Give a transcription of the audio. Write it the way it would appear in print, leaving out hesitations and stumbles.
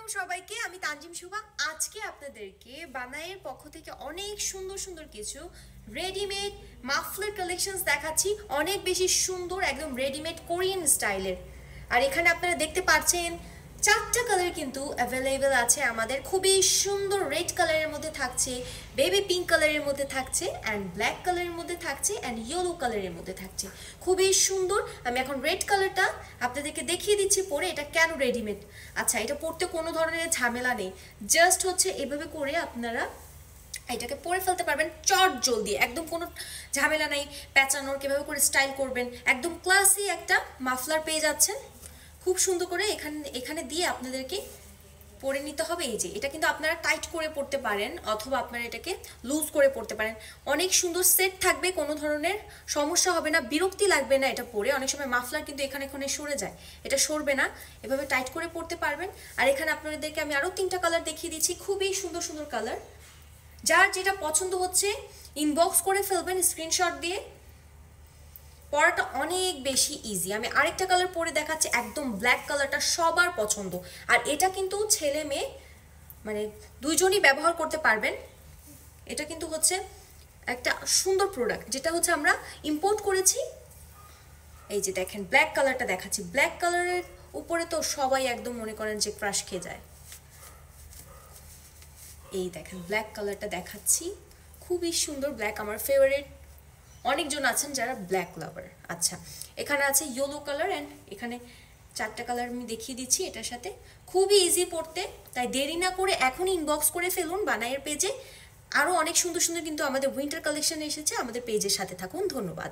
আলাইকুম সবাইকে, আমি তানজিম শুভা। আজকে আপনাদেরকে বানায়ের পক্ষ থেকে অনেক সুন্দর সুন্দর কিছু রেডিমেড মাফলার কালেকশনস দেখাচ্ছি। অনেক বেশি সুন্দর, একদম রেডিমেড কোরিয়ান স্টাইলের। আর এখানে আপনারা দেখতে পাচ্ছেন চারটা কালার কিন্তু অ্যাভেলেবেল আছে আমাদের। খুবই সুন্দর রেড কালারের মধ্যে থাকছে, বেবি পিঙ্ক কালারের মধ্যে থাকছে, অ্যান্ড ব্ল্যাক কালারের মধ্যে থাকছে, অ্যান্ড ইয়েলো কালারের মধ্যে থাকছে। খুবই সুন্দর। আমি এখন রেড কালারটা আপনাদেরকে দেখিয়ে দিচ্ছি পরে এটা কেন রেডিমেড। আচ্ছা, এটা পরতে কোনো ধরনের ঝামেলা নেই, জাস্ট হচ্ছে এভাবে করে আপনারা এটাকে পরে ফেলতে পারবেন চট জলদি, একদম কোনো ঝামেলা নাই পেঁচানোর। কীভাবে করে স্টাইল করবেন, একদম ক্লাসি একটা মাফলার পেয়ে যাচ্ছেন খুব সুন্দর করে। এখানে দিয়ে আপনাদেরকে পরে নিতে হবে। এই যে এটা কিন্তু আপনারা টাইট করে পড়তে পারেন, অথবা আপনারা এটাকে লুজ করে পড়তে পারেন। অনেক সুন্দর সেট থাকবে, কোনো ধরনের সমস্যা হবে না, বিরক্তি লাগবে না এটা পরে। অনেক সময় মাফলার কিন্তু এখানে সরে যায়, এটা সরবে না, এভাবে টাইট করে পড়তে পারবেন। আর এখানে আপনাদেরকে আমি আরও 3টা কালার দেখিয়ে দিচ্ছি, খুবই সুন্দর সুন্দর কালার। যার যেটা পছন্দ হচ্ছে ইনবক্স করে ফেলবেন স্ক্রিনশট দিয়ে। পরাটা অনেক বেশি ইজি। আমি আরেকটা কালার পরে দেখাচ্ছি, একদম ব্ল্যাক কালারটা সবার পছন্দ। আর এটা কিন্তু ছেলে মেয়ে মানে দুইজনই ব্যবহার করতে পারবেন। এটা কিন্তু হচ্ছে একটা সুন্দর প্রোডাক্ট, যেটা হচ্ছে আমরা ইম্পোর্ট করেছি। এই যে দেখেন ব্ল্যাক কালারটা দেখাচ্ছি, ব্ল্যাক কালারের উপরে তো সবাই একদম মনে করেন যে ক্রাশ খেয়ে যায়। এই দেখেন ব্ল্যাক কালারটা দেখাচ্ছি, খুবই সুন্দর। ব্ল্যাক আমার ফেভারিট, অনেকজন আছেন যারা ব্ল্যাক লাভার। আচ্ছা, এখানে আছে ইয়েলো কালার, অ্যান্ড এখানে 4টা কালার আমি দেখিয়ে দিচ্ছি এটার সাথে। খুবই ইজি পড়তে, তাই দেরি না করে এখনই ইনবক্স করে ফেলুন বানায়ের পেজে। আরও অনেক সুন্দর সুন্দর কিন্তু আমাদের উইন্টার কালেকশন এসেছে, আমাদের পেজের সাথে থাকুন। ধন্যবাদ।